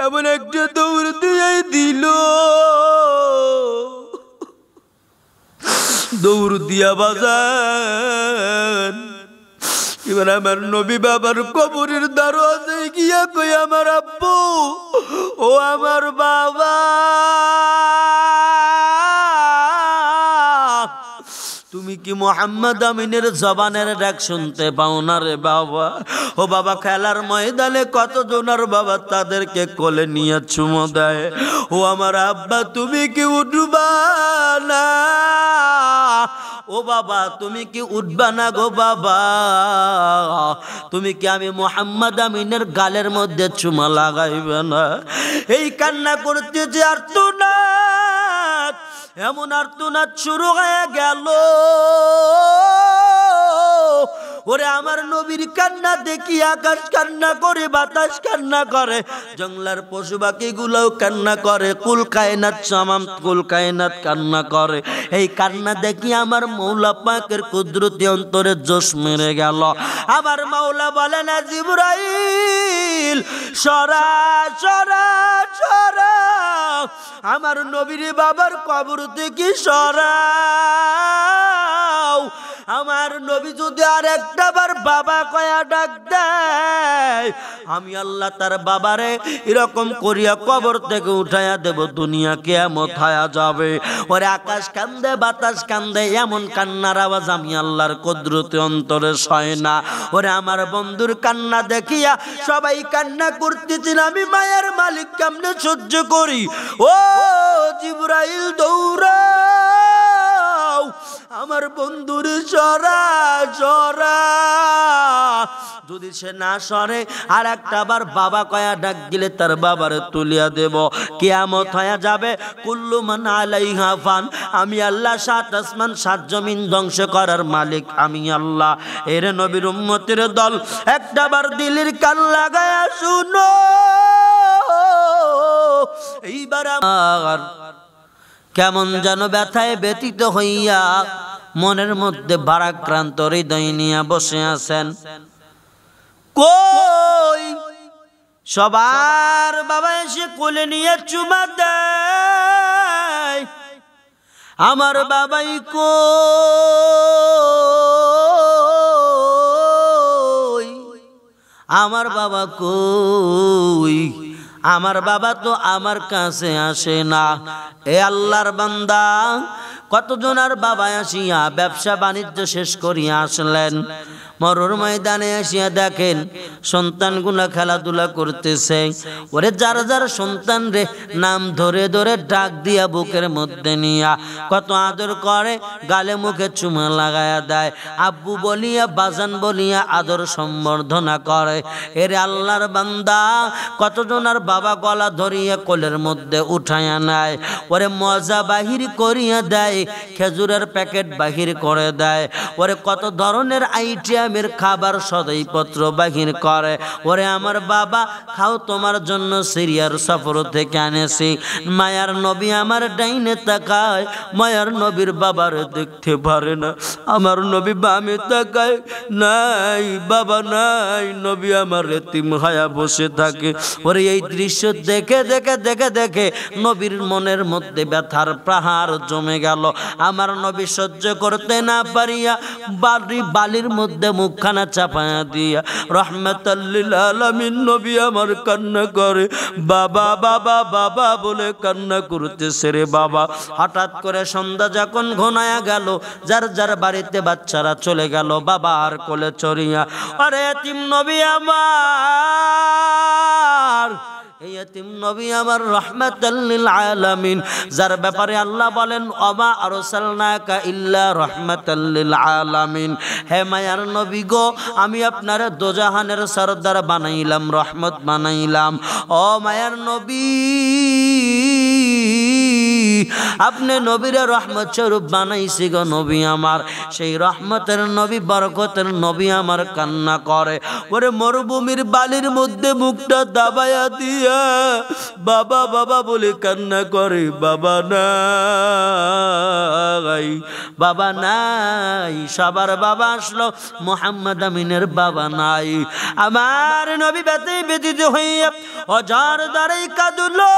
এমন একটা দৌড় দিয়ে দিল, দৌড় দিয়া বাজান এবার আমার নবী বাবার কবরের দরজায় গিয়া কই আমার আব্বু ও আমার বাবা, তুমি কি মুহাম্মদ আমিনের জবানের ডাক শুনতে পাও না রে বাবা? ও বাবা, খেলার ময়দানে কতজনের বাবা তাদেরকে কোলে নিয়ে চুমো দেয়। ও আমার আব্বা, তুমি কি উঠবা না? ও বাবা, তুমি কি উঠবা না গো বাবা? তুমি কি আমি মুহাম্মদ আমিনের গালের মধ্যে চুমা লাগাইবে না? এই কান্না করতে যে আর্তনাদ, এমন আর্তনাদ শুরু হয়ে গেল। ওরে আমার নবীর কান্না দেখি আকাশ কান্না করে, বাতাস কান্না করে, জঙ্গলার পশু পাখি গুলোও কান্না করে, কুল কায়নাত তামাম কুল কায়নাত কান্না করে। এই কান্না দেখি আমার মৌলা পাকের কুদরতি অন্তরে জোশ মেরে গেল। আবার মাওলা বলে না, জিবরাইল সরা সরা সরা, আমার নবীর বাবার কবর থেকে সরাও। আমার নবী যদি আর একটা বার বাবা কয়া ডাক দেয়, আমি আল্লাহ তার বাবারে এরকম করিয়া কবর থেকে উঠাইয়া দেব, দুনিয়া কিয়ামত হয়ে যাবে। ওরে আকাশ কান্দে, বাতাস কান্দে, এমন কান্নার আওয়াজ আমি আল্লাহর কুদরতি অন্তরে সয় না। ওরে আমার বন্ধুর কান্না দেখিয়া সবাই কান্না করতেছেন, আমি মায়ের মালিক কেমনে সহ্য করি? ও জিবরাইল দৌড়াও, আমার বন্ধুর সরা সরা। যদি সে না সরে আর একটা বার বাবা কয়া ডাক দিলে তার বাবারে তুলিয়া দেব, কিয়ামত হয়ে যাবে। কুল্লু মান আলাইহা ফান, আমি আল্লাহ সাত আসমান সাত জমিন ধ্বংস করার মালিক আমি আল্লাহ। এর নবীর উম্মতের দল, একটা বার দিলের কান লাগায়া শুনো। এইবার আমার কেমন যেন ব্যথায় ব্যতীত হইয়া মনের মধ্যে ভারাক্রান্ত হৃদয় নিয়ে বসে আছেন। কই সবার বাবা এসে কোলে নিয়ে চুমা দেয়, আমার বাবাই কই? আমার বাবা কই? আমার বাবা তো আমার কাছে আসে না। এ আল্লাহর বান্দা, কতজনের বাবা আসিয়া ব্যবসা বাণিজ্য শেষ করিয়া আসলেন, মরুর ময়দানে আসিয়া দেখেন সন্তানগুলা খেলাধুলা করতেছে। ওরে যার যার সন্তান রে নাম ধরে ধরে ডাক দিয়া বুকের মধ্যে নিয়া কত আদর করে, গালে মুখে চুমা লাগায়া দেয়, আব্বু বলিয়া বাজান বলিয়া আদর সম্বর্ধনা করে। এরে আল্লাহর বান্দা, কতজনের বাবা গলা ধরিয়া কোলের মধ্যে উঠাইয়া নেয়, ওরে মজা বাহির করিয়া দেয়, খেজুরের প্যাকেট বাহির করে দেয়, ওরে কত ধরনের আইটেমের খাবার সদাই পত্র বাহির করে। ওরে আমার বাবা খাও, তোমার জন্য সিরিয়ার সফর থেকে আনেছি। মায়ার নবী আমার ডাইনে তাকায়, মায়ার নবীর বাবার দেখতে পারে না। আমার নবী বামে তাকায়, নাই বাবা নাই, নবী আমার এতিম হয়ে বসে থাকে। ওরে এই দৃশ্য দেখে দেখে দেখে দেখে নবীর মনের মধ্যে ব্যথার প্রহার জমে গেল। আমার নবী সহ্য করতে না পারিয়া বালির মধ্যে মুখখানা চাপায়া দিয়া রহমাতাল লিল আলামিন নবী আমার কান্না করে, বাবা বাবা বাবা বলে কান্না করতেছে রে বাবা। হঠাৎ করে সন্ধ্যা যখন ঘনায়া গেল, যার যার বাড়িতে বাচ্চারা চলে গেল, বাবা আর কোলে চড়িয়া, আরে এতিম নবী আমার, এই এতিম নবী আমার রহমাতাল লিল আলামিন, যার ব্যাপারে আল্লাহ বলেন ওমা আরসালনাকা ইল্লা রহমাতাল লিল আলামিন। হে মায়ার নবী গো, আমি আপনারে দোজাহানের সরদার বানাইলাম, রহমত বানাইলাম। ও মায়ার নবী, আপনি নবীরে রহমত স্বরূপ বানাইছি গো নবী আমার। সেই রহমতের নবী, বরকতের নবী আমার কান্না করে। ওরে মরুভূমির বালির মধ্যে মুখটা দাবায়া দিয়া দিয়া বাবা বাবা বলে কান্না করে, বাবা নাই, বাবা নাই। সবার বাবা আসলো, মুহাম্মদ আমিনের বাবা নাই। আমার নবী ব্যথে ব্যথিত হইয়া অঝর দাঁড়াই কাঁদলো,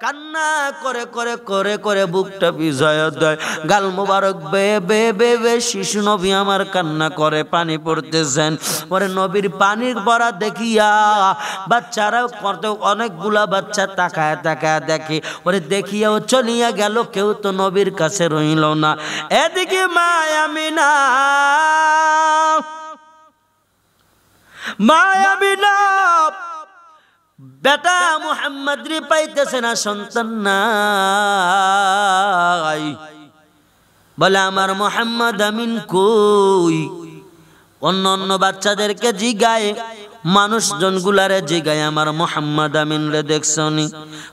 কান্না করে করে করে করে বুকটা ভিজায়া দেয়, গাল মোবারক বেয়ে বেয়ে বেয়ে বেয়ে শিশু নবী আমার কান্না করে, পানি পড়তেছেন। পরে নবীর পানির ভরা দেখিয়া বাচ্চারাও কত অনেকগুলা বাচ্চা তাকায় তাকায় দেখে, ওরে দেখিয়াও চলিয়া গেল, কেউ তো নবীর কাছে রইল না। এদিকে মা আমিনা, মা আমিনা বেটা মুহাম্মদ রে পাইতেছে না, সন্তান নাই, বলে আমার মুহাম্মদ আমিন কই? অন্য অন্য বাচ্চাদেরকে জিগায়, মানুষজন গুলারে জিগায় আমার মুহাম্মদ আমিন রে দেখছনি?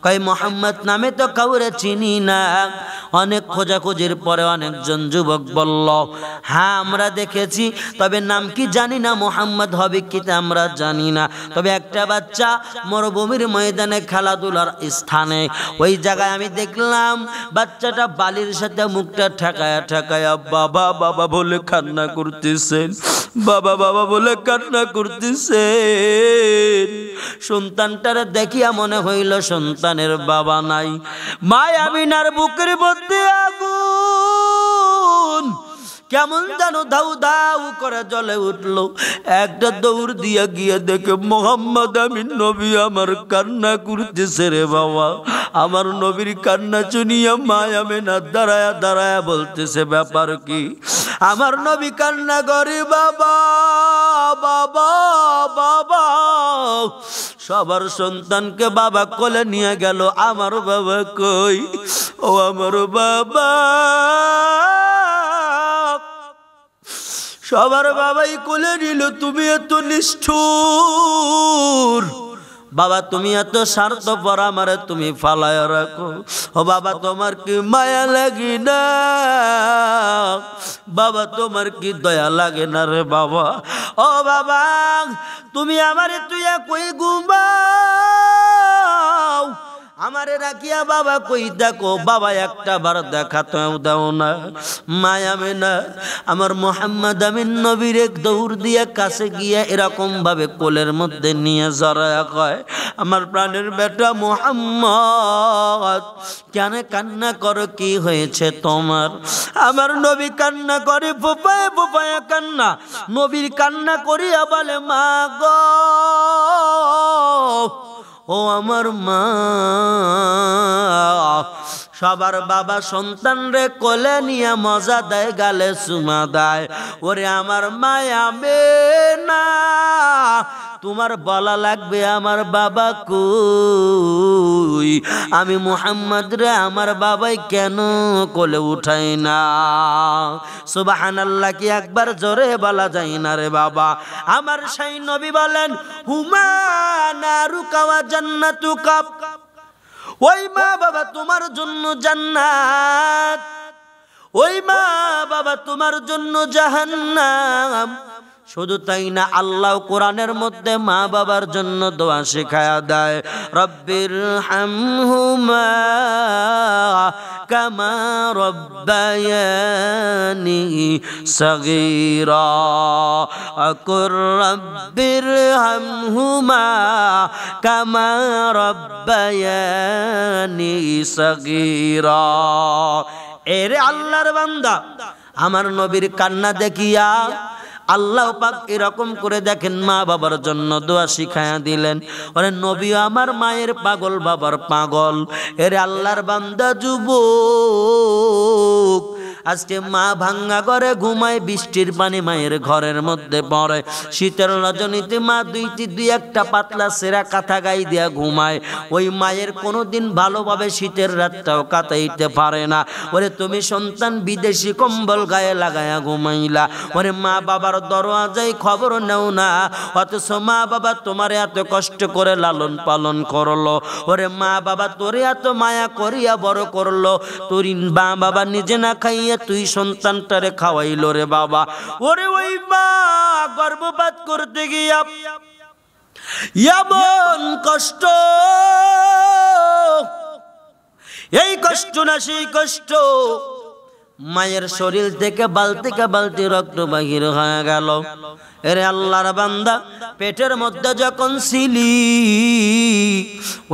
কই মুহাম্মদ নামে তো কাউরে চিনি না। অনেক খোঁজাখুঁজির পরে অনেকজন যুবক বলল, হ্যাঁ আমরা দেখেছি, তবে নাম কি জানি না, মুহাম্মদ হবে কি আমরা জানি না। তবে একটা বাচ্চা মরুভূমির ময়দানে খেলাধুলার স্থানে, ওই জায়গায় আমি দেখলাম বাচ্চাটা বালির সাথে মুখটা ঠেকায়া ঠেকায়া বাবা বাবা বলে কান্না করতেছেন, বাবা বাবা বলে কান্না করতেছেন। সন্তানটারে দেখিয়া মনে হইল সন্তানের বাবা নাই। মা আমিনার বুকের মধ্যে আগুন কেমন যেন ধাউ ধাউ করে জ্বলে উঠলো। একটা দৌড় দিয়া গিয়ে দেখে মুহাম্মদ আমিন নবী আমার কান্না করতেছে রে বাবা। আমার নবীর কান্না শুনিয়া মা আমিনা দাঁড়ায়া দাঁড়ায়া বলতেছে, ব্যাপার কি? আমার নবী কান্না করে, বাবা বাবা বাবা। সবার সন্তানকে বাবা কোলে নিয়ে গেল, আমার বাবা কই? ও আমার বাবা। সবার বাবাই কোলে নিল, তুমি এত নিষ্ঠুর বাবা, তুমি এত স্বার্থপর, আমারে তুমি ফালায় রাখো। ও বাবা তোমার কি মায়া লাগে না? বাবা তোমার কি দয়া লাগে না রে বাবা? ও বাবা তুমি আমারে তুই কই ঘুমাও, আমারে রাখিয়া বাবা কই দেখো, বাবা একটা বার দেখাতেও দাও না। মায়া আমিনা আমার মুহাম্মদ আমিন নবীর এক দৌড় দিয়ে কাছে গিয়ে এরকম ভাবে কোলের মধ্যে নিয়ে জড়ায়া কয়, আমার প্রাণের বেটা মুহাম্মদ কেন কান্না করো, কি হয়েছে তোমার? আমার নবী কান্না করে, ফুপায় ফুপায় কান্না। নবীর কান্না করিয়া বলে, মা গো, ও আমার মা। সবার বাবা সন্তান রে কোলে নিয়ে মজা দেয়, গালে চুমা দেয়। ওরে আমার মায়া আমিনা, তোমার বলা লাগবে আমার বাবা কই? আমি মুহাম্মদ রে আমার বাবাই কেন কোলে উঠাই না? সুবহানাল্লাহ কি একবার জোরে বলা যায় না রে বাবা? আমার সেই নবী বলেন, হুমা নারুকা ওয়া জান্নাতুকা, ওই মা বাবা তোমার জন্য জান্নাত, ওই মা বাবা তোমার জন্য জাহান্নাম। শুধু তাই না, আল্লাহ কোরআনের মধ্যে মা বাবার জন্য দোয়া শেখায়া দেয়, রব্বির হামহুমা কামা রব্বায়ানি সগীরা, আকুর রব্বির হামহুমা কামা রব্বায়ানি সগীরা। এরে আল্লাহর বান্দা, আমার নবীর কান্না দেখিয়া আল্লাহ পাক এরকম করে দেখেন মা বাবার জন্য দোয়া শিখায়া দিলেন। ওরে নবী আমার মায়ের পাগল, বাবার পাগল। এরে আল্লাহর বান্দা যুবক, আজকে মা ভাঙ্গা ঘরে ঘুমায়, বৃষ্টির পানি মায়ের ঘরের মধ্যে পড়ে। শীতের রজনীতে মা দুই একটা পাতলা সেরা কাঁথা গাই দিয়া ঘুমায়। ওই মায়ের কোনোদিন ভালোভাবে শীতের রাতটাও কাটাইতে পারে না। ওরে তুমি সন্তান বিদেশি কম্বল গায়ে লাগায়া ঘুমাইলা, ওরে মা বাবার দরওয়াজায় খবর নেও না, অথচ মা বাবা তোমার এত কষ্ট করে লালন পালন করলো। ওরে মা বাবা তোরে এত মায়া করিয়া বড় করলো, তোর মা বাবা নিজে না খাইয়া তুই সন্তানটারে খাওয়াইলো রে বাবা। ওরে ওই মা গর্ভপাত করতে গিয়া এমন কষ্ট, এই কষ্ট না সেই কষ্ট, মায়ের শরীর থেকে বালতি রক্ত বাহির হয়ে গেল। এরে আল্লাহর বান্দা, পেটের মধ্যে যখন ছিলি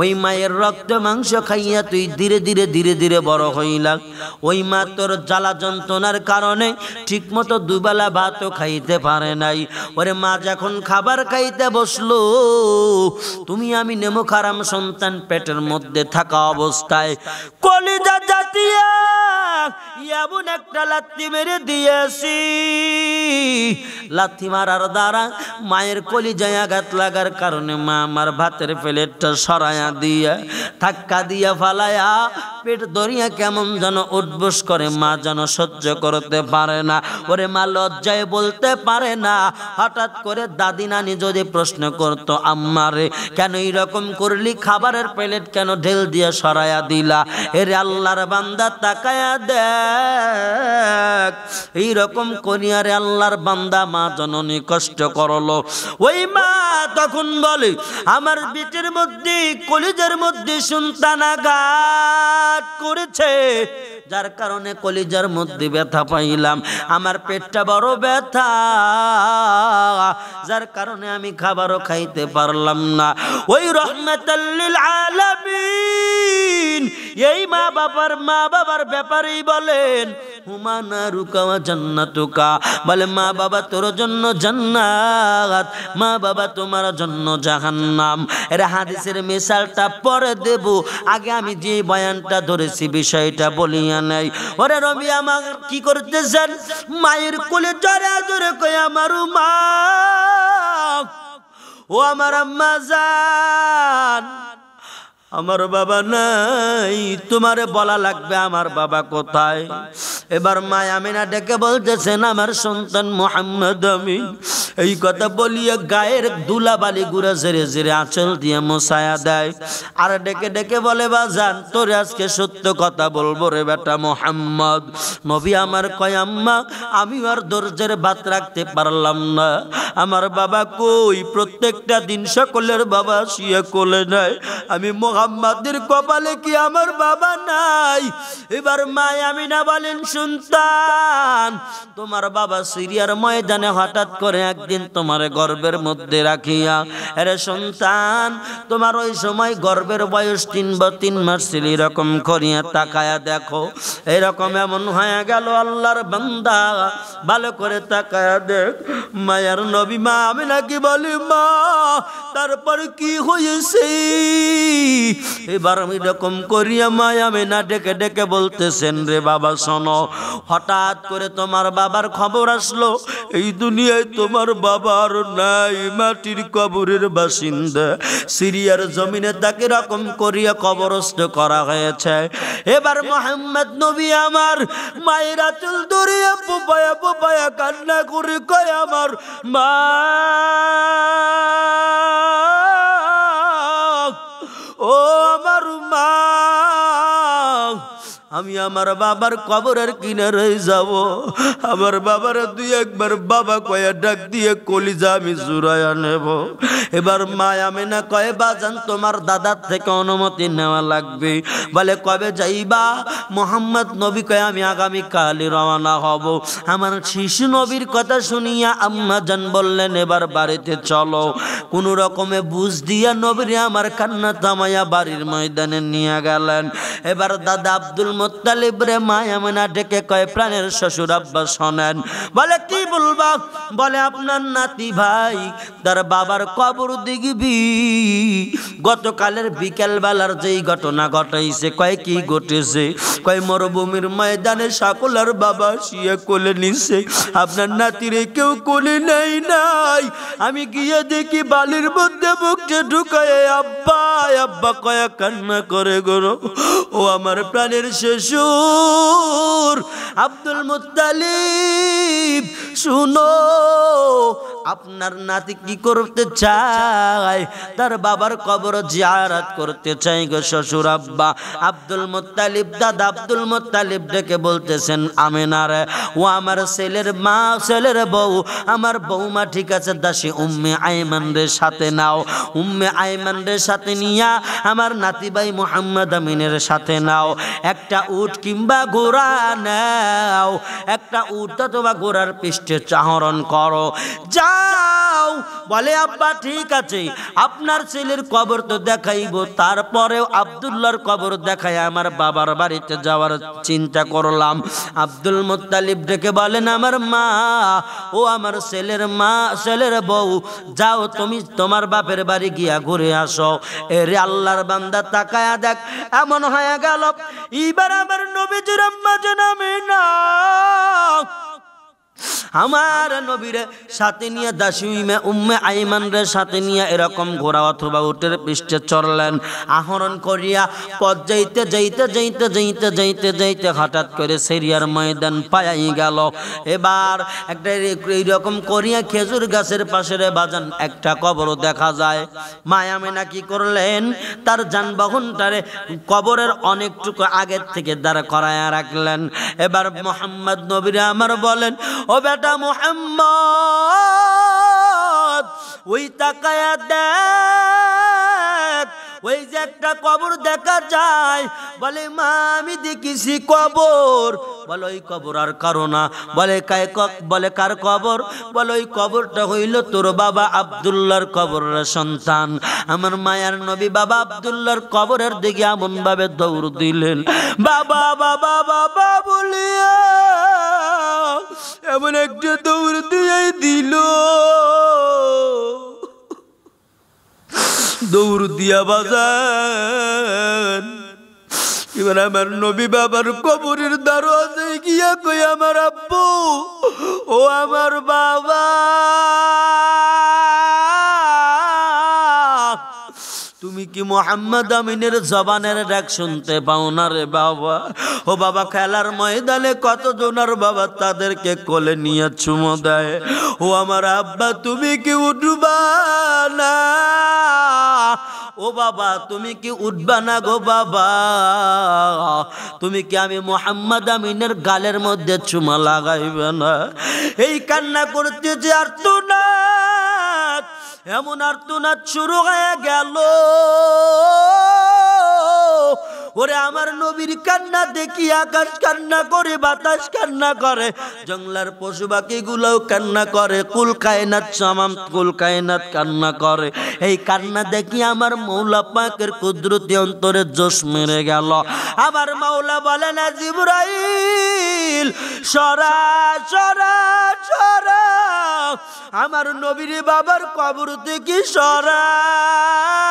ওই মায়ের রক্ত মাংস খাইয়া তুই ধীরে ধীরে বড় হইলা। ওই মা তোর জ্বালা যন্ত্রণার কারণে ঠিক মতো দুবেলা ভাতও খাইতে পারে নাই। ওরে মা যখন খাবার খাইতে বসলো, তুমি আমি নেমুখারাম সন্তান পেটের মধ্যে থাকা অবস্থায় কলিজা জাতিয়া এমন একটা লাথি মেরে দিয়েছি, লাথি মারার দ্বারা মায়ের কলিজায় আঘাত লাগার কারণে মা আমার ভাতের প্লেটটা সরাইয়া দিয়া ধাক্কা দিয়া ফালায়া পেট ধরিয়া কেমন যেন উঠবোস করে, মা যেন সহ্য করতে পারে না। ওরে মা লজ্জায় বলতে পারে না। হঠাৎ করে দাদি নানি যদি প্রশ্ন করতো, আম্মারে কেন এইরকম করলি, খাবারের প্লেট কেন ঢেল দিয়া সরাইয়া দিলা? এরে আল্লাহর বান্দা তাকায়া দেখ, এইরকম করিয়ারে আল্লাহর বান্দা মা জননী কষ্ট করলো। ওই মা তখন বলে, আমার পেটের মধ্যে কলিজার মধ্যে সন্তানাঘাত করেছে, যার কারণে কলিজার মধ্যে ব্যথা পাইলাম, আমার পেটটা বড় ব্যথা, যার কারণে আমি খাবারও খাইতে পারলাম না। ওই রহমাতাল লিল আলামিন এই মা বাবার ব্যাপারেই বলেন, হুমানা রুকাওয়া জান্নাতুকা, বলে মা বাবা তোর জন্য জান্নাত, মা বাবা তোমার জন্য জাহান্নাম। এর হাদিসের মিসালটা পরে দেব, আগে আমি যে বয়ানটা ধরেছি বিষয়টা বলিয়া নাই। ওরে রবি আমার কি করতেছেন, মায়ের কোলে জড়ে কই আমার মা, ও আমার আম্মা জান, আমার বাবা নাই, তোমারে বলা লাগবে আমার বাবা কোথায়। এবার মা আমিনা ডেকে বলতেছেন, আমার সন্তান মুহাম্মদ আমিন। এই কথা বলিয়া গায়ের দুলাবালি গুড়া ঝেড়ে আঁচল দিয়ে মোছায়া দেয়, আর ডেকে বলে, বাজান তোরে আজকে সত্য কথা বলবো রে বেটা মুহাম্মদ। নবী আমার কয়, আম্মা আমি আর ধৈর্যের ভাত রাখতে পারলাম না, আমার বাবা কই? প্রত্যেকটা দিন সকলের বাবা শুয়ে কোলে নেয়, আমি মুহাম্মাদের কপালে কি আমার বাবা নাই? এবার মা আমিনা বলেন, সন্তান তোমার বাবা সিরিয়ার ময়দানে হঠাৎ করে একদিন তোমার গর্ভের মধ্যে রাখিয়া, আরে সন্তান তোমার ওই সময় গর্ভের বয়স 3 মাস ছিল, এরকম করিয়া তাকায়া দেখো, এরকম এমন হয়ে গেল। আল্লাহর বান্দা ভালো করে তাকায়া দেখ, মায়ার নবী মা আমিনা কি বলি, মা তারপর কি হয়েছে? এবার আমি এরকম করিয়া মা আমিনা ডেকে বলতেছেন, রে বাবা শোনো, হঠাৎ করে তোমার বাবার খবর আসলো, এই দুনিয়ায় তোমার বাবার নাই, মাটির কবরের বাসিন্দা, সিরিয়ার জমিনে তাকে রকম করিয়া কবরস্থ করা হয়েছে। এবার মুহাম্মদ নবী আমার মায়ের আঁচল ধরিয়া পোপায়া কান্না করে কয়, আমার মা, ও আমার মা, আমি আমার বাবার কবরের কিনারে যাব, আমার বাবার 2-1 বাবা কয়া ডাক দিয়ে কলিজা আমি জুড়াইয়া নেব। এবার মা আমিনা কয়, বাজান তোমার দাদার থেকে অনুমতি নেওয়া লাগবে। বলে কবে যাইবা? মুহাম্মদ নবী কয়, আমি আগামী কালই রওনা হব। আমার শিশু নবীর কথা শুনিয়া আম্মা জান বললেন, এবার বাড়িতে চলো। কোন রকমে বুঝ দিয়া নবীরে আমার কান্না থামাইয়া বাড়ির ময়দানে নিয়ে গেলেন। এবার দাদা আব্দুল মুত্তালিব রে মা আমিনা ডেকে কয়, প্রাণের শ্বশুর আব্বা শোনেন। বলে কি বলবা? বলে আপনার নাতি ভাই তার বাবার কবর দেখবি, গতকালের বিকেল বেলার যেই ঘটনা ঘটাইছে। কয় কি ঘটেছে? কয় মরুভূমির ময়দানে সকলের বাবা শুয়ে কোলে নিছে, আপনার নাতিরে কেউ কোলে নেই নাই। আমি গিয়ে দেখি বালির মধ্যে মুখে ঢুকায় আব্বা আব্বা কয়া কান্না করে গো। ও আমার প্রাণের সুর, আব্দুল মুত্তালিব শুনো, আপনার নাতি কি করতে চায়? তার বাবার কবর জিয়ারত করতে চাই গো শ্বশুর আব্বা। আব্দুল মুত্তালিব, দাদা আব্দুল মুত্তালিব ডেকে বলতেছেন, আমিনা রে, ও আমার ছেলের মা, ছেলের বউ, আমার বৌমা ঠিক আছে, দাসী উম্মে আইমান রে সাথে নাও, উম্মে আইমান রে সাথে নিয়া আমার নাতি ভাই মুহাম্মদ আমিনের সাথে নাও, একটা উট কিংবা ঘোড়া নাও, একটা উট অথবা ঘোড়ার পৃষ্ঠে চাহরণ করো, যাও। বলে আব্বা ঠিক আছে, আপনার ছেলের কবর তো দেখাইব, তারপরেও আব্দুল্লাহর কবর দেখায় আমার বাবার বাড়িতে যাওয়ার চিন্তা করলাম। আব্দুল মুত্তালিব ডেকে বলেন, আমার মা, ও আমার ছেলের মা, ছেলের বউ, যাও তুমি তোমার বাপের বাড়ি গিয়া ঘুরে আসো। এরে আল্লাহর বান্দা তাকায়া দেখ, এমন হয়ে গেল এইবার আমার নবীজির আম্মা জান আমিনা আমার নবীরে সাথে নিয়ে দাসী উম্মে আইমান রে সাথে নিয়ে এরকম ঘোড়া অথবা উটের পৃষ্ঠে চড়লেন। আহরণ করিয়া পথ যাইতে যাইতে যাইতে যাইতে যাইতে যাইতে হঠাৎ করে সিরিয়ার ময়দান পাই গেল। এবার একটা এইরকম করিয়া খেজুর গাছের পাশে রে বাজান একটা কবর দেখা যায়। মায়ামেনা কি করলেন, তার যানবাহনটারে কবরের অনেকটুকু আগের থেকে দাঁড় করায়া রাখলেন। এবার মুহাম্মদ নবীরে আমার বলেন, ও বেটা মুহাম্মদ, ওই তাকায়া দেখ, ওই যে একটা কবর দেখা যায়। বলে মা আমি দেখিছি কবর। বলে ওই কবর আর কারো না। বলে বলে কার কবর? বলে ওই কবরটা হইল তোর বাবা আব্দুল্লাহর কবরের সন্তান। আমার মায়ার নবী বাবা আব্দুল্লাহর কবরের দিকে এমন ভাবে দৌড় দিলেন, বাবা বাবা বাবা বলিয়া এমন একটা দৌড় দিয়ে দিল, দৌড় দিয়া বাজান। এবার আমার নবী বাবার কবরের দরজায় গিয়া কই, আমার আব্বু, ও আমার বাবা, তুমি কি মুহাম্মদ আমিনের জবানের ডাক শুনতে পাও না রে বাবা? ও বাবা, খেলার ময়দানে কতজনের বাবা তাদেরকে কোলে নিয়ে চুমো দেয়। ও আমার আব্বা, তুমি কি উঠবা না? ও বাবা, তুমি কি উঠবা না গো বাবা? তুমি কি আমি মুহাম্মদ আমিনের গালের মধ্যে চুমা লাগাইবে না? এই কান্না করতে যে আর্তনাদ, এমন আর্তনাদ শুরু হয়ে গেল। ওরে আমার নবীর কান্না দেখি আকাশ কান্না করে, বাতাস কান্না করে, জঙ্গলার পশু পাখি গুলাও কান্না করে, কুল কায়নাত তামাম কুল কায়নাত কান্না করে। এই কান্না দেখি আমার মৌলা পাকের কুদরতি অন্তরে জোশ মেরে গেল। আমার মাওলা বলে না, জিবরাইল সরা সরা সরা, আমার নবীর বাবার কবর থেকে সরাও।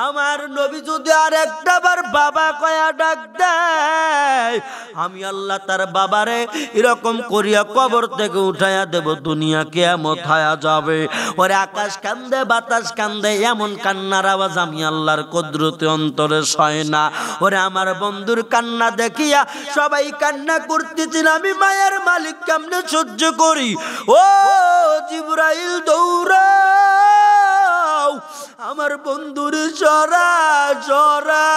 আমার নবী যদি আর একটা বার বাবা কয়া ডাক দেয়, আমি আল্লাহ তার বাবারে এরকম করিয়া কবর থেকে উঠাইয়া দেব, দুনিয়া কিয়ামত হয়ে যাবে। ওরে আকাশ কান্দে, বাতাস কান্দে, এমন কান্নার আওয়াজ আমি আল্লাহর কুদরতি অন্তরে সয় না। ওরে আমার বন্ধুর কান্না দেখিয়া সবাই কান্না করতেছেন, আমি মায়ের মালিক কেমনে সহ্য করি? ও জিবরাইল দৌড়াও, আমার বন্ধুর সরা সরা।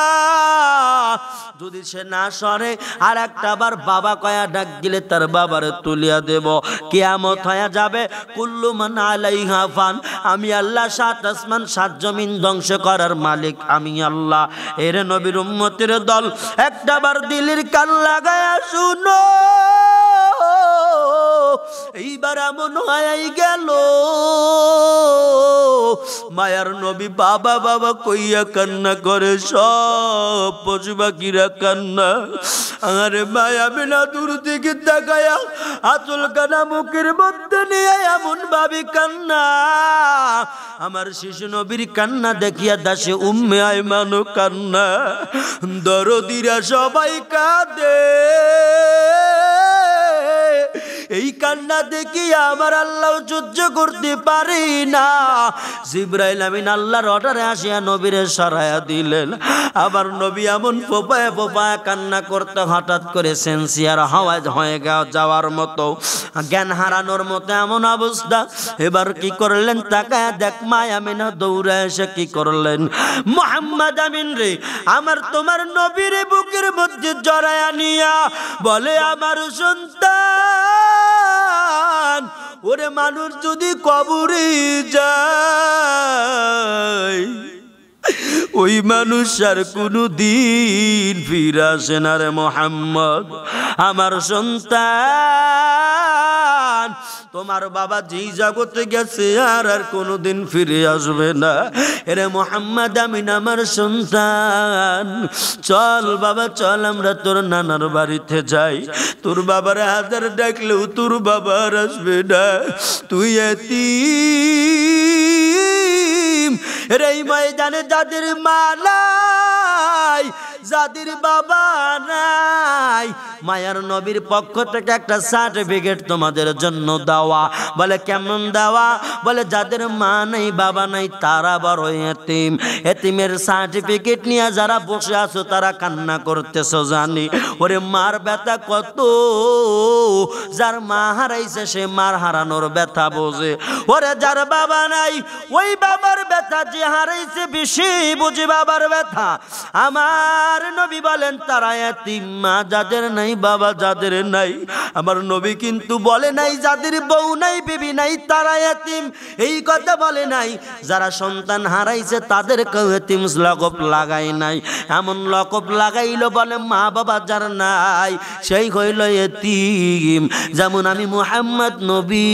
যদি সে না সরে আর একটা বার বাবা কয়া ডাক দিলে তার বাবারে তুলিয়া দেব, কিয়ামত হয়ে যাবে। কুল্লু মান আলাইহা ফান, আমি আল্লাহ সাত আসমান সাত জমিন ধ্বংস করার মালিক আমি আল্লাহ। এর নবীর উম্মতের দল একটা বার দিলের কান লাগায়া শুনো, এইবার এমন হয়ে গেল মায়ার নবী বাবা বাবা কইয়া কান্না করে, সব পশু পাখিরা কান্না। আরে মায়া বিনা দূর থেকে তাকায়া আচল কানা মুখের মধ্যে নিয়ে এমন ভাবে কান্না। আমার শিশু নবীর কান্না দেখিয়া দাসে উম্মে আইমানও কান্না, দরদিরা সবাই কাঁদে। এই কান্না দেখি আমার আল্লাহ সহ্য করতে পারি না। জিবরাইল আমিন আল্লাহর অর্ডারে আসিয়া নবীরে সরাইয়া দিলেন। আবার নবী এমন ফোপায় ফোপায় কান্না করতে হঠাৎ করে সেন্সিয়ার হাওয়া হয়ে যাওয়ার মতো, জ্ঞান হারানোর মতো এমন অবস্থা। এবার কি করলেন? তাকায় দেখ মা আমিনা দৌড়ে এসে কি করলেন? মুহাম্মদ আমিন রে আমার তোমার নবীর বুকের মধ্যে জড়ায়া নিয়া বলে, আমার সন্তান, ওরে মানুষ যদি কবরে যায় ওই মানুষ আর কোনো দিন ফিরে আসে না রে মুহাম্মদ। আমার সন্তান, তোমার বাবা যেই জগতে গেছে আর কোনোদিন ফিরে আসবে না। এরে মুহাম্মদ আমিন আমার সন্তান, চল বাবা চল আমরা তোর নানার বাড়িতে যাই। তোর বাবার হাজার ডাকলেও তোর বাবা আর আসবে না, তুই এতিম। এরে এই ময়দানে যাদের মা নাই, যাদের বাবা নাই, মায়ার নবীর পক্ষ থেকে একটা সার্টিফিকেট তোমাদের জন্য দেওয়া। বলে কেমন দেওয়া? বলে যাদের মা নাই বাবা নাই তারা বড় এতিম। এতিমের সার্টিফিকেট নিয়ে যারা বসে আছো তারা কান্না করতেছো জানি। ওরে মার ব্যথা কত, যার মা হারাইছে সে মার হারানোর ব্যথা বোঝে। ওরে যার বাবা নাই ওই বাবার ব্যথা যে হারাইছে বেশি বুঝে বাবার ব্যথা। আমার নবী বলেন তারা এতিম। মা যাদের নাই বাবা যাদের নাই, আমার নবী কিন্তু বলে নাই যাদের বউ নাই বিবি নাই তারা এতিম, এই কথা বলে নাই। যারা সন্তান হারাইছে তাদেরকেও এতিম লকব লাগাই নাই। এমন লকব লাগাইলো বলে মা বাবা যার নাই সেই হইল এতিম। যেমন আমি মুহাম্মদ নবী,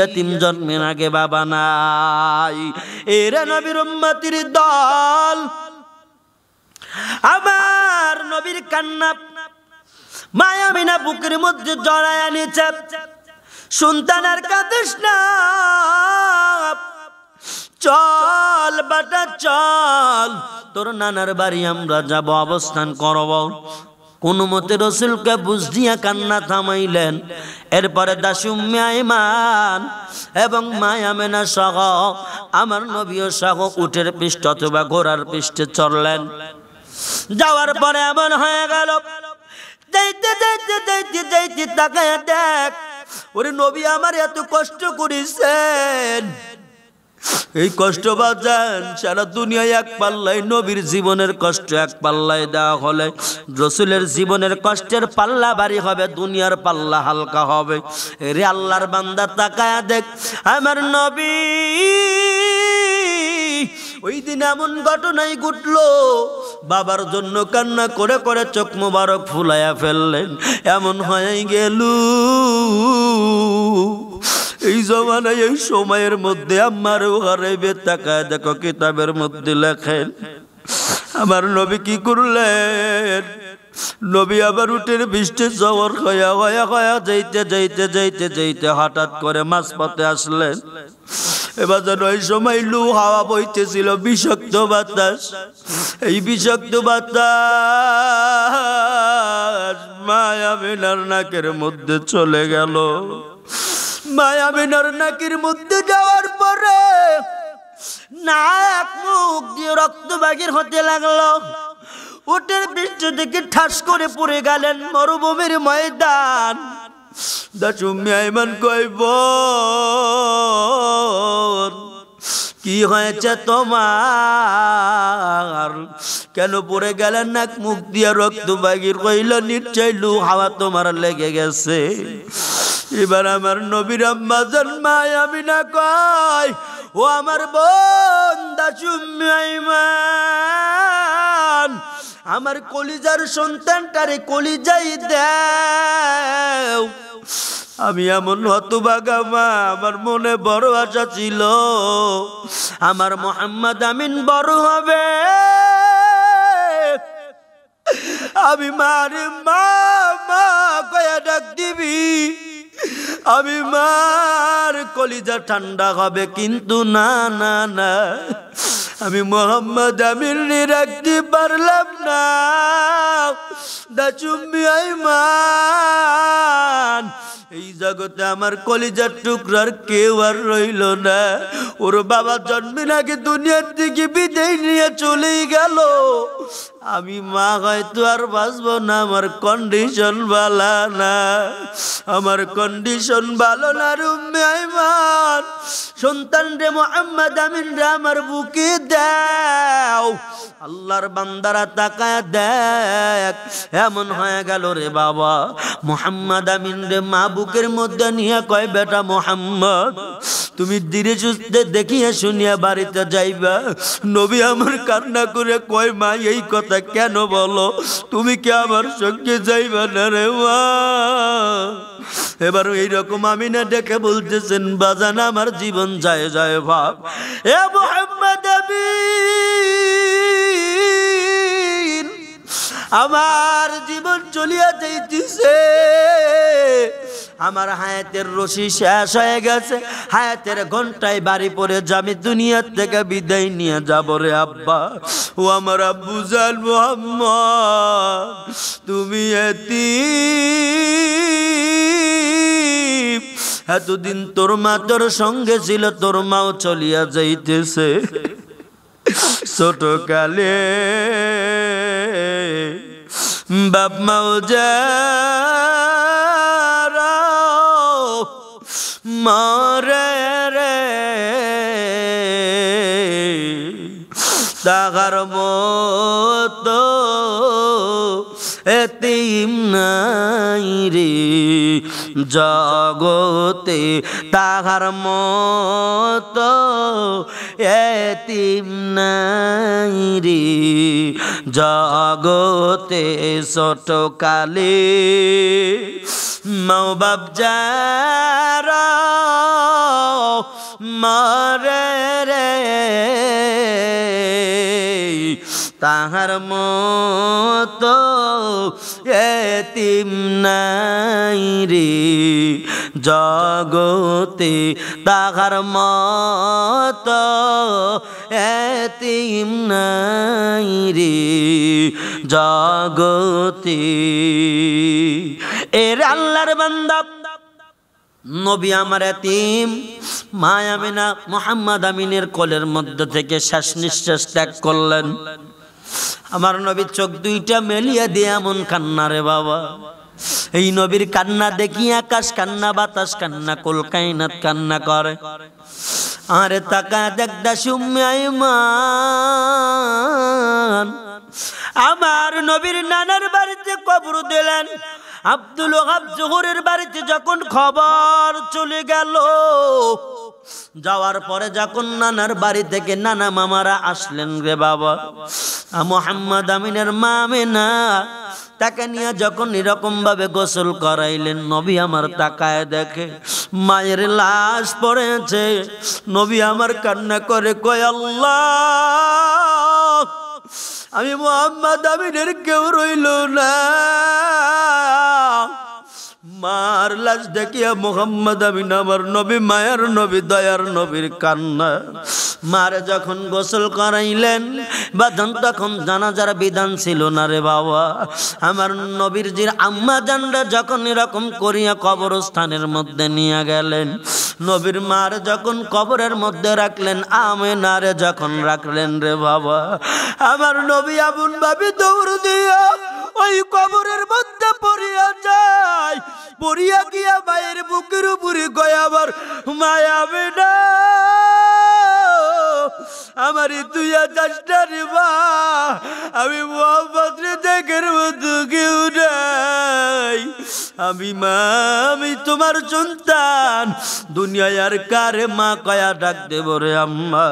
এতিম জন্মের আগে বাবা নাই। এরা নবীর উম্মতির দল। আমার নবীর কান্না মায়া মিনা বুকের মধ্যে জড়ায় আনিছে। সন্তানের কাঁদিস না, চল বাটা চল, তোর নানার বাড়ি আমরা যাব, অবস্থান করব। কোন মতে রসুলকে বুঝ দিয়া কান্না থামাইলেন। এরপরে দাসী উম্মে আইমান এবং মা আমেনা সহ আমার নবীও সহ উটের পৃষ্ঠ অথবা ঘোড়ার পৃষ্ঠে চড়লেন। যাওয়ার পরে এমন হয়ে গেল, যাইতে যাইতে যাইতে যাইতে তাকায় দেখ ওরে নবী আমার এত কষ্ট করেছেন, এই কষ্ট বাজান সারা দুনিয়ায় এক পাল্লায়, নবীর জীবনের কষ্ট এক পাল্লায় দেওয়া হলে রসুলের জীবনের কষ্টের পাল্লা ভারী হবে, দুনিয়ার পাল্লা হালকা হবে। রে আল্লাহর বান্দা তাকায়া দেখ আমার নবী ওই দিন এমন ঘটনাই ঘটলো, বাবার জন্য কান্না করে করে চোখ মোবারক ফুলাইয়া ফেললেন। এমন হয়ে গেল এই জমানায় এই সময়ের মধ্যে আমারও হারাইবে। তাকায় দেখো কিতাবের মধ্যে লেখেন আমার নবী কি করলেন। নবী আবার উটের বৃষ্টি জবর হয়া হয়া হয়া যাইতে যাইতে যাইতে যাইতে হঠাৎ করে মাঝপথে আসলেন। এবার যেন ওই সময় লু হাওয়া বইতেছিল, বিষাক্ত বাতাস। এই বিষাক্ত বাতাস মায়া মিনার নাকের মধ্যে চলে গেল। মায়া মিনার নাকের মধ্যে যাওয়ার পরে নাক মুখ দিয়ে রক্ত বাগির হতে লাগলো। উটের পৃষ্ঠ থেকে ঠাস করে পড়ে গেলেন মরুভূমির ময়দান। দাসী উম্মে আইমান কইব কি হয়েছে তোমার, কেন পড়ে গেলেন নাক মুখ দিয়ে রক্ত বাগির? কইল নিশ্চয় লু হাওয়া তোমার লেগে গেছে। এবার আমার নবীর আম্মা জান মা আমিনা কয় ও আমার বোন দাসী উম্মে আইমান, আমার কলিজার সন্তানটারে কলিজাই দাও। আমি এমন হতভাগা মা, আমার মনে বড় আশা ছিল আমার মুহাম্মদ আমিন বড় হবে। আমি মারে মা মা কয়া ডাক দিবি, আমি মার কলিজা ঠান্ডা হবে, কিন্তু না না না, আমি মুহাম্মদ আমিন রাখতে পারলাম না। দাসী উম্মে আইমান এই জগতে আমার কলিজার টুকরার কেউ আর রইল না। ওর বাবা জন্মের আগে দুনিয়ার থেকে বিদায় নিয়ে চলেই গেল। আমি মা হয়তো আর বাঁচবো না, আমার কন্ডিশন ভালো না, আমার কন্ডিশন ভালো না। উম্মে আইমান, সন্তান রে মুহাম্মদ আমিন রে আমার বুকে দাও। আল্লাহর বান্দারা তাকায় দেখ, এমন হয়ে গেল রে বাবা, মুহাম্মদ আমিন রে মা বুকের মধ্যে নিয়ে কয়, বেটা মুহাম্মদ তুমি ধীরে সুস্থে দেখিয়া শুনিয়া বাড়িতে যাইবা। নবী আমার কান্না করে কয়, মা এই কথা কেন বলো, তুমি কি আমার সঙ্গে যাইবা না রে মা? এবার এইরকম আমিনা ডেকে বলতেছেন, বাজান আমার জীবন যায় যায় ভাব। এ মুহাম্মদ আমিন, আমার জীবন চলিয়া যাইতেছে, আমার হায়াতের রশি শেষ হয়ে গেছে, হায়াতের ঘন্টায় বাড়ি পড়ে যাবে, দুনিয়ার থেকে বিদায় নিয়ে যাব রে আব্বা। ও আমার আব্বু জান মুহাম্মদ, তুমি এতিম, এতদিন তোর মা তোর সঙ্গে ছিল, তোর মাও চলিয়া যাইতেছে। ছোট কালে বাপ মাও যারা মরে রে, তাহার মতো এতিম নাই রে জগতে, তাহার মতো এতিম নাই রে জগতে। ছোট কালে মা বাপ যারা মরে রে, তাহার মতো এতিম নাই রে জগতে, তাহার মতো এতিম নাই রে জগতে। এর আল্লাহর বান্দা নবী আমার এতিম, মা আমিনা মুহাম্মদ আমিনের কোলের মধ্যে থেকে শ্বাস নিঃশ্বাস ত্যাগ করলেন। আমার নবী চোখ দুইটা মেলিয়া দিয়ে এমন কান্না রে বাবা, এই নবীর কান্না দেখি আকাশ কান্না, বাতাস কান্না, কুল কায়নাত কান্না করে। আরে তাকা দেখদা উম্মে আইমান, আমার নবীর নানার বাড়িতে কবর দিলেন। আব্দুল ওহাব জোহরের বাড়িতে যখন খবর চলে গেল, যাওয়ার পরে যখন নানার বাড়ি থেকে নানা মামারা আসলেন রে বাবা, মুহাম্মদ আমিনের মা আমিনা তাকে নিয়ে যখন এরকম ভাবে গোসল করাইলেন, নবী আমার তাকায় দেখে মায়ের লাশ পড়েছে। নবী আমার কান্না করে কয়, আল্লাহ আমি মুহাম্মদ আমিনের কেউ রইল না। মার লাশ দেখিয়া মুহাম্মদ আমিন আমার নবী, মায়ার নবী, দয়ার নবীর কান্না। মারে যখন গোসল করাইলেন বাজান, তখন জানাজার বিধান ছিল না রে বাবা। আমার নবীর জির আম্মা জানরা যখন এরকম করিয়া কবরস্থানের মধ্যে নিয়ে গেলেন, নবীর মার যখন কবরের মধ্যে রাখলেন, আমেনারে যখন রাখলেন রে বাবা, আমার নবী এমন ভাবে দৌড় দিয়া ওই কবরের মধ্যে পড়িয়া যায়। পড়িয়া গিয়া মায়ের বুকের উপরে গয়, আবার মায়া আমেনা আমারে তুই যাসটা রে মা, আমি মুহাম্মদ রে দেখার মতো কেউ নাই। আমি মা, আমি তোমার সন্তান, দুনিয়ায় আর কারে মা কয়া ডাক দেব রে আম্মা।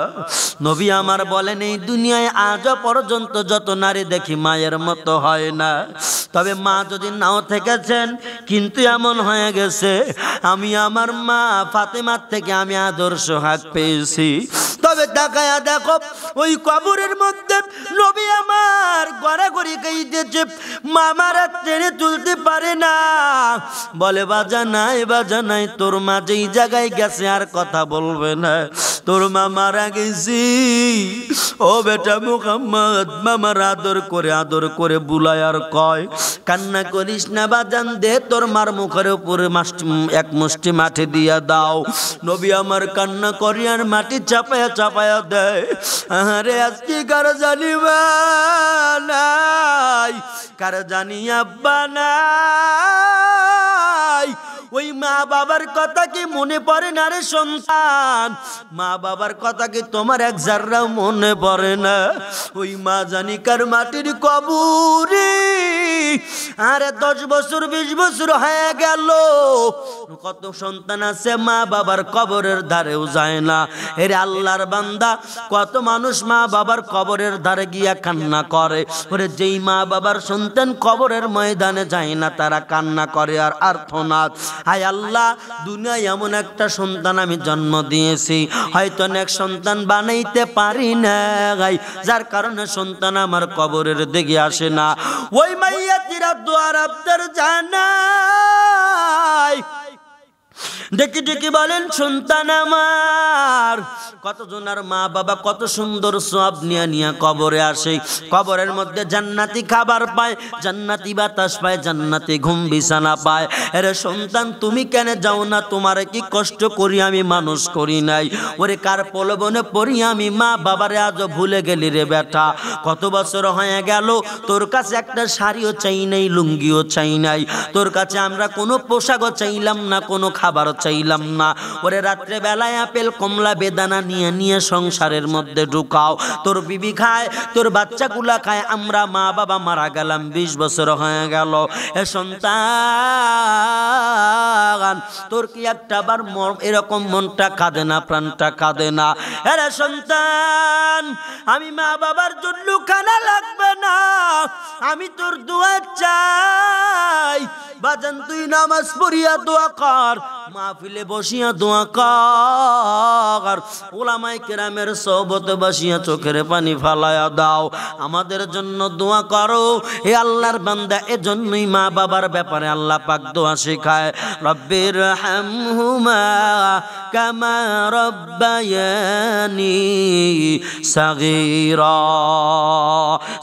নবী আমার বলেন, এই দুনিয়ায় আজ পর্যন্ত যত নারী দেখি মায়ের মতো হয় না, তবে মা যদি নাও থেকেছেন, কিন্তু এমন হয়ে গেছে আমি আমার মা ফাতেমার থেকে আমি আদর্শ হাত পেয়েছি। তবে তাকায়া দেখো ওই কবরের মধ্যে নবী আমার গড়াগড়ি গাইতেছে, মামারা টেনে তুলতে পারে না, বলে বাজা নাই তোর মা যেই জায়গায় গেছে আর কথা বলবে না, তোর মা মারা গেছি। ও বেটা মুহাম্মদ মামার আদর করে বুলায় আর কয় কান্না করিস না বাজান দে তোর মার মুখের উপরে এক মুষ্টি মাটি দিয়া দাও নবী আমার কান্না করি আর মাটি চাপায়া দেয় আরে আজকে কার জানি মা নাই কার জানি আব্বা নাই ওই মা বাবার কথা কি মনে পড়ে না রে সন্তান মা বাবার কথা কি তোমার এক জাররাও মনে পড়ে না ওই মা জানি কার মাটির কবরে আরে 10 বছর 20 বছর হয়ে গেল কত সন্তান আছে মা বাবার কবরের ধারেও যায় না এরে আল্লাহর বান্দা কত মানুষ মা বাবার কবরের ধারে গিয়া কান্না করে ওরে যেই মা বাবার সন্তান কবরের ময়দানে যায় না তারা কান্না করে আর আর্তনাদ হায় আল্লাহ দুনিয়ায় এমন একটা সন্তান আমি জন্ম দিয়েছি হয়তো নেক্সট সন্তান বানাইতে পারি না যার কারণে সন্তান আমার কবরের দিকে আসে না ওই মাইয়াতিরা দুয়ার আবদার জানাই ডেকে ডেকে বলেন সন্তান আমার কতজনের মা বাবা কত সুন্দর সওয়াব নিয়ে কবরে আসে কবরের মধ্যে জান্নাতি খাবার পায় জান্নাতি বাতাস পায় জান্নাতি ঘুম বিছানা পায় আরে সন্তান তুমি কেন যাও না তোমারে কি কষ্ট করি আমি মানুষ করি নাই ওরে কার প্রলোভনে পড়ি আমি মা বাবারে আজও ভুলে গেলি রে বেটা কত বছর হয়ে গেল তোর কাছে একটা শাড়িও চাই নাই লুঙ্গিও চাই নাই তোর কাছে আমরা কোনো পোশাকও চাইলাম না কোনো খাবারও চাইলাম না ওরে রাত্রে বেলায় আপেল কমলা বেদানা নিয়ে সংসারের মধ্যে ঢুকাও তোর বিবি খায় তোর বাচ্চাগুলা খায় আমরা মা বাবা মারা গেলাম 20 বছর হয়ে গেল এ সন্তান তোর কি একটাবার এরকম মনটা কাঁদে না প্রাণটা কাঁদে না আরে সন্তান আমি মা বাবার জন্য খানা লাগবে না আমি তোর দোয়া চাই বাজান তুই নামাজ পড়িয়া দোয়া কর মাহফিলে বসিয়া দোয়া কর উলামায়ে কেরামের সোহবতে বসিয়া চোখের পানি ফালায়া দাও আমাদের জন্য দোয়া করো হে আল্লাহর বান্দা এজন্যই মা বাবার ব্যাপারে আল্লাহ পাক দোয়া শেখায় রব্বির হামহুমা কামা রব্বায়ানি সাগীরা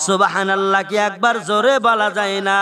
সুবহানাল্লাহ কি একবার জোরে বলা যায় না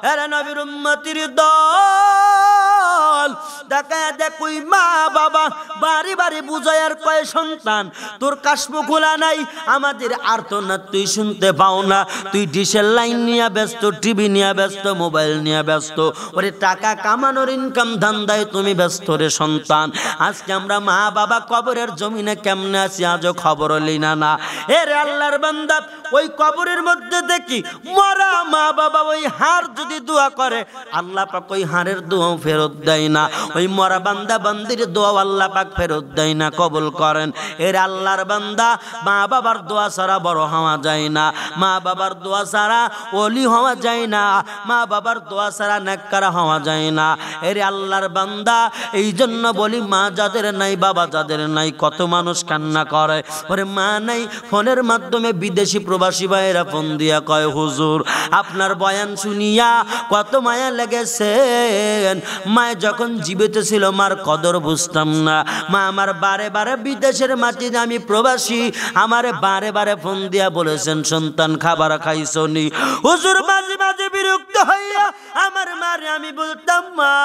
আরে নবীর উম্মতির দল দেখায় দেখুই মা বাবা বাড়ি বাড়ি বুঝায়ার কয় সন্তান তোর কাশমু খোলা নাই আমাদের আর্তনাদ তুই শুনতে পাও না তুই ডিশের লাইন নিয়ে ব্যস্ত টিভি নিয়ে ব্যস্ত মোবাইল নিয়ে ব্যস্ত ওরে টাকা কামানোর ইনকাম ধান্দায় তুমি ব্যস্ত রে সন্তান আজকে আমরা মা বাবা কবরের জমিনে কেমনে আছি আজও খবর লিনা না এরে আল্লাহর বান্দা ওই কবরের মধ্যে দেখি মরা মা বাবা ওই হাড় যদি দোয়া করে আল্লাহ পাক ওই হাড়ের দোয়াও ফেরত দেয় না ওই মরা বান্দা বান্দির দোয়া আল্লাহ পাক ফেরত দেয় না কবুল করেন এর আল্লাহর বান্দা মা বাবার দোয়া ছাড়া বড় হওয়া যায় না মা বাবার দোয়া ছাড়া ওলি হওয়া যায় না মা বাবার দোয়া ছাড়া নেককার হওয়া যায় না এর আল্লাহর বান্দা এই জন্য বলি মা যাদের নাই বাবা যাদের নাই কত মানুষ কান্না করে ওরে মা নাই ফোনের মাধ্যমে বিদেশি প্রবাসী ভাইয়েরা ফোন দিয়া কয় হুজুর আপনার বয়ান শুনিয়া কত মায়া লেগেছেন মায় যখন জীবিত ছিল মার কদর বুঝতাম না মা আমার বারে বারে বিদেশের মাটিতে আমি প্রবাসী আমারে বারে বারে ফোন দিয়া বলেছেন সন্তান খাবার খাইছনি হুজুর মাঝে মাঝে বিরক্ত হইয়া আমার মারে আমি বলতাম মা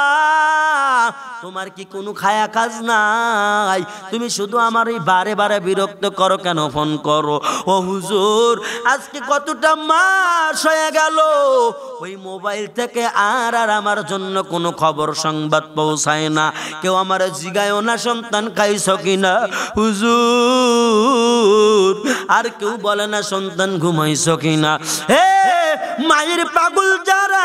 তোমার কি কোনো খায়া কাজ নাই তুমি শুধু আমার এই বারে বারে বিরক্ত করো কেন ফোন করো ও হুজুর আজকে কতটা মাস হয়ে গেল ওই মোবাইল থেকে আর আমার জন্য কোনো খবর সংবাদ পৌঁছায় না কেউ আমার জিগায়ও না সন্তান খাইছ কিনা হুজুর আর কেউ বলে না সন্তান ঘুমাইছ কিনা হে মায়ের পাগল যারা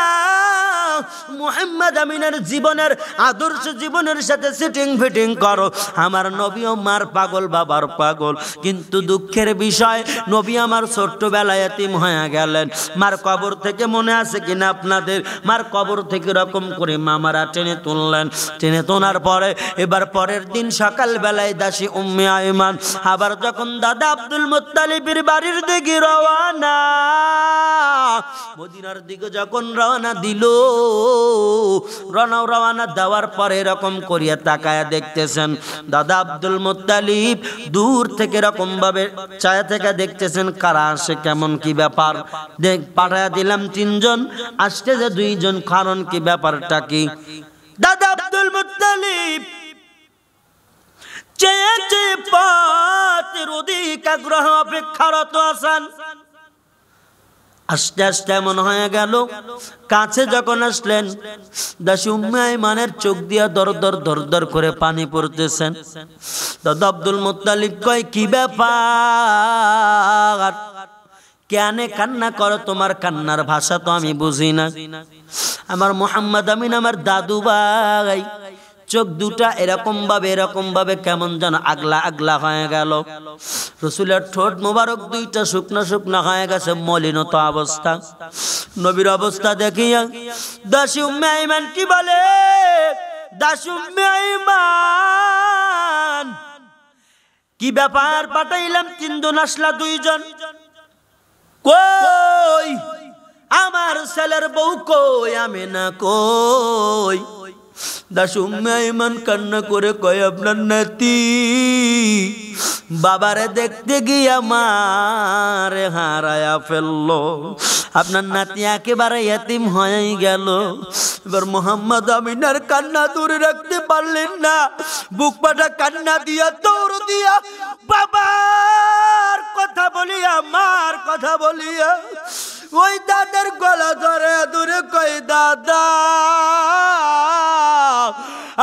মুহাম্মদ আমিনের জীবনের আদর্শ জীবনের সাথে সেটিং ফিটিং করো আমার নবীও মার পাগল বাবার পাগল কিন্তু দুঃখের বিষয় নবী আমার ছোট্টবেলায় এতিম হয়ে গেলেন মার কবর থেকে মনে আছে কিনা আপনাদের মার কবর থেকে রকম করে মামারা টেনে তুললেন টেনে তোলার পরে এবার পরের দিন সকাল বেলায় দাসী উম্মে আইমান আবার যখন দাদা আব্দুল মুত্তালিবের বাড়ির দিকে রওয়ানা মদিনার দিকে যখন রওনা দিল, রওনা দেওয়ার পরে এরকম করিয়া তাকায়া দেখতেছেন দাদা আব্দুল মুত্তালিব দূর থেকে এরকম ভাবে ছায়া থেকে দেখতেছেন কারা আসে, কেমন কি ব্যাপার। পাঠায়া দিলাম 3 জন, আসতে যে 2 জন, কারণ কি ব্যাপারটা কি? দাদা আব্দুল মুত্তালিব চেয়ে চেয়ে পথের অধিক আগ্রহ অপেক্ষারত আছেন। আস্তে আস্তে এমন হয়ে গেল, কাছে যখন আসলেন দাসী উম্মে আইমানের চোখ দিয়া দর দর দর দর করে পানি পড়তেছেন। দাদা আব্দুল মুত্তালিব কয়, কি ব্যাপার, কেন কান্না করো? তোমার কান্নার ভাষা তো আমি বুঝি না। আমার মুহাম্মদ আমিন আমার দাদু ভাই চোখ দুটা এরকম ভাবে কেমন যেন আগলা আগলা হয়ে গেল। রাসূলের ঠোঁট মোবারক দুইটা শুকনা শুকনা হয়ে গেছে, মলিনত অবস্থা। নবীর অবস্থা দেখিয়া দাসী উম্মে আইমান কি বলে, দাসী উম্মে আইমান কি ব্যাপার, পাঠাইলাম 3 জন, আসলা 2 জন, কই আমার ছেলের বউ কই, আমিনা কই? দাসী উম্মে আইমান কান্না করে কয়, আপনার নাতি বাবারে দেখতে গিয়ে আমারে হারায়া ফেললো, আপনার নাতি একেবারে ইতিম হয়ে গেল। এবার মুহাম্মদ আমিনার কান্না দূরে রাখতে পারলেন না, বুক পাটা কান্না দিয়া দৌড় দিয়া বাবার কথা বলিয়া, মার কথা বলিয়া ওই দাদার গলা ধরে দূরে কই, দাদা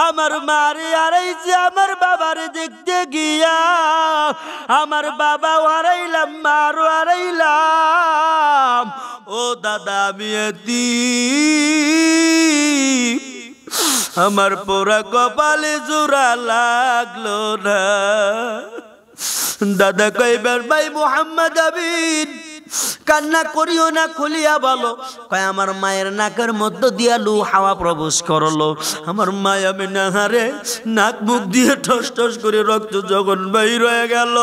আমার মারে হারাইছে, আমার বাবারে দেখতে গিয়া আমার বাবা হারাইলাম, মারও হারাইলাম, ও দাদা আমি এতিম, আমার পোড়া কপালে জোড়া লাগলো না। দাদা কইবার ভাই মুহাম্মদ আমিন কান্না করিও না, খুলিয়া বলো। কয় আমার মায়ের নাকের মধ্য দিয়া লু হাওয়া প্রবেশ করলো, আমার মায় আমি নাহারে নাক মুখ দিয়ে ঠস ঠস করে রক্ত যখন বাইর হয়ে গেল,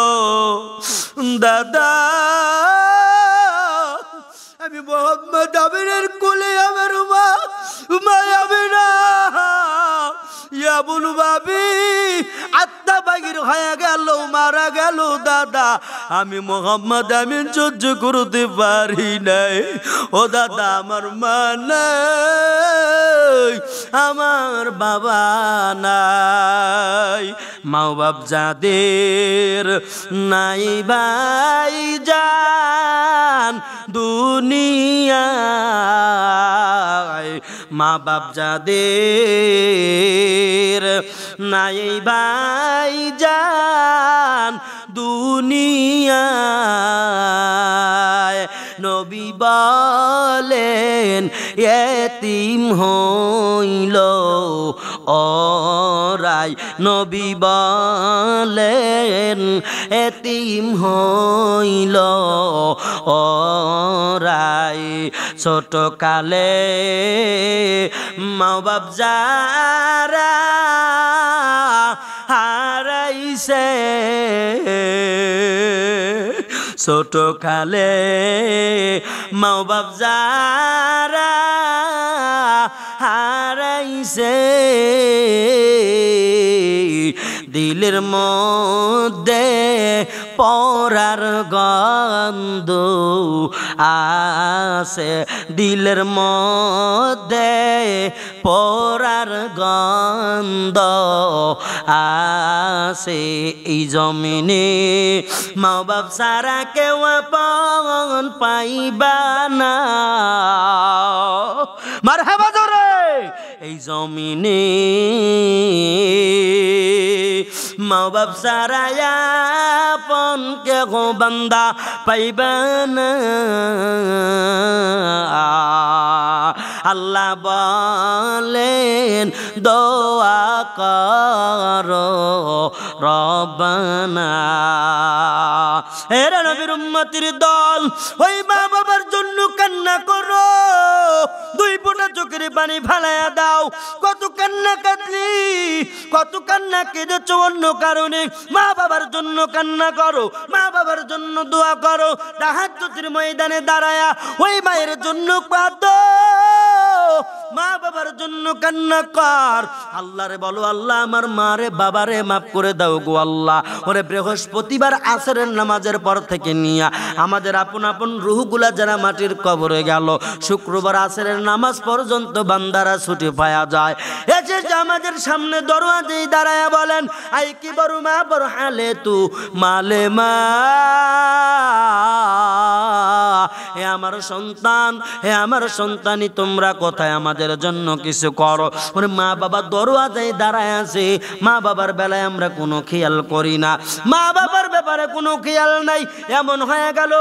দাদা আমি মুহাম্মদ আমিনের কোলে আমার মা আমিনা ইয়া বলু ভাবি আত্মা বাগির হয়ে গেল, মারা গেল। দাদা আমি মুহাম্মদ আমিন সহ্য করতে পারি নাই, ও দাদা আমার মা নাই, আমার বাবা নাই, মা বাপ যাদের নাই ভাই জান দুনিয়ায়, মা বাপ যাদের নাই ভাই জান দুনিয়ায়, নবী বলেন এতিম হইল ওরাই, নবী বলেন এতিম হইল ওরাই, ছোট কালে মা বাপ যারা হারাইছে, ছোট কালে মা বাপ যারা হারাইছে, দিলের মধ্যে পরার গন্ধ আছে, দিলের মধ্যে পরার গন্ধ আছে, এই জমিনে মা বাপ সারা কেউ আপন পাইবা না, মারহাবা জোরে, এই জমিনে মা বাপ সারা আপন কেউ বান্দা পাইবা না। আল্লাহ বলেন দোয়া করো রব্বানা। এরা নবীর উম্মতির দল, ওই মা বাবার জন্য কান্না করো, দুই ফোঁটা চোখের পানি ফালায়া দাও। কত কান্না কাঁদলি, কত কান্না কেঁদেছ অন্য কারণে, মা বাবার জন্য কান্না করো, মা বাবার জন্য দোয়া করো। তাহাজ্জুদের ময়দানে দাঁড়ায়া ওই মায়ের জন্য কাঁদো, মা বাবার জন্য কান্না কর। আল্লাহরে বলো, আল্লাহ আমার মারে বাবারে মাফ করে দাও গো আল্লাহ। ওরে বৃহস্পতিবার আসরের নামাজের পর থেকে নিয়া আমাদের আপন আপন রুহগুলা যারা মাটির কবরে গেল, শুক্রবার আসরের নামাজ পর্যন্ত বান্দারা ছুটি পাওয়া যায়। এসে আমাদের সামনে দরওয়াজেই দাঁড়ায়া বলেন, আই কি বড় মা বড় হালে তু মালে মা। হে আমার সন্তান, হে আমার সন্তানি, তোমরা কোথায়, আমাদের জন্য কিছু করো। ওরে মা বাবা দরওয়াজায় দাঁড়ায় আছে, মা বাবার বেলায় আমরা কোনো খেয়াল করি না, মা বাবার ব্যাপারে কোনো খেয়াল নাই। এমন হয়ে গেল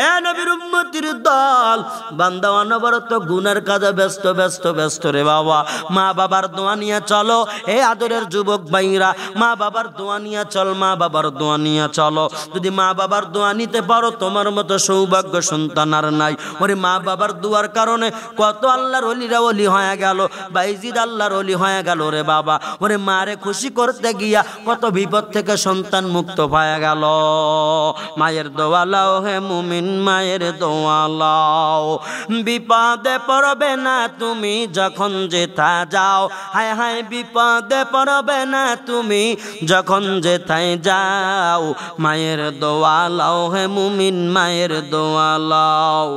এ নবীর উম্মতির দল, বান্দা অনবরত গুনার কাজে ব্যস্ত ব্যস্ত ব্যস্ত রে বাবা। মা বাবার দোয়া নিয়ে চলো, এ আদরের যুবক ভাইরা, মা বাবার দোয়া নিয়ে চল, মা বাবার দোয়া নিয়ে চলো। যদি মা বাবার দোয়া নিতে পারো, তোমার মতো সৌভাগ্য সন্তান আর নাই। ওরে মা বাবার দোয়ার কারণে কত আল্লাহর ওলিরা ওলি হয়ে গেল, বাইজিদ আল্লাহর ওলি হয়ে গেল রে বাবা। ওরে মারে খুশি করতে গিয়া কত বিপদ থেকে সন্তান মুক্ত পাওয়া গেল। মায়ের দোয়া লাও হে মুমিন, মায়ের দোয়া লাও। বিপদে পড়বে না তুমি যখন যেথা যাও, হায় হায় বিপদে পড়বে না তুমি যখন যেথায় যাও। মায়ের দোয়া লাও হে মুমিন, মায়ের দোয়া লাও।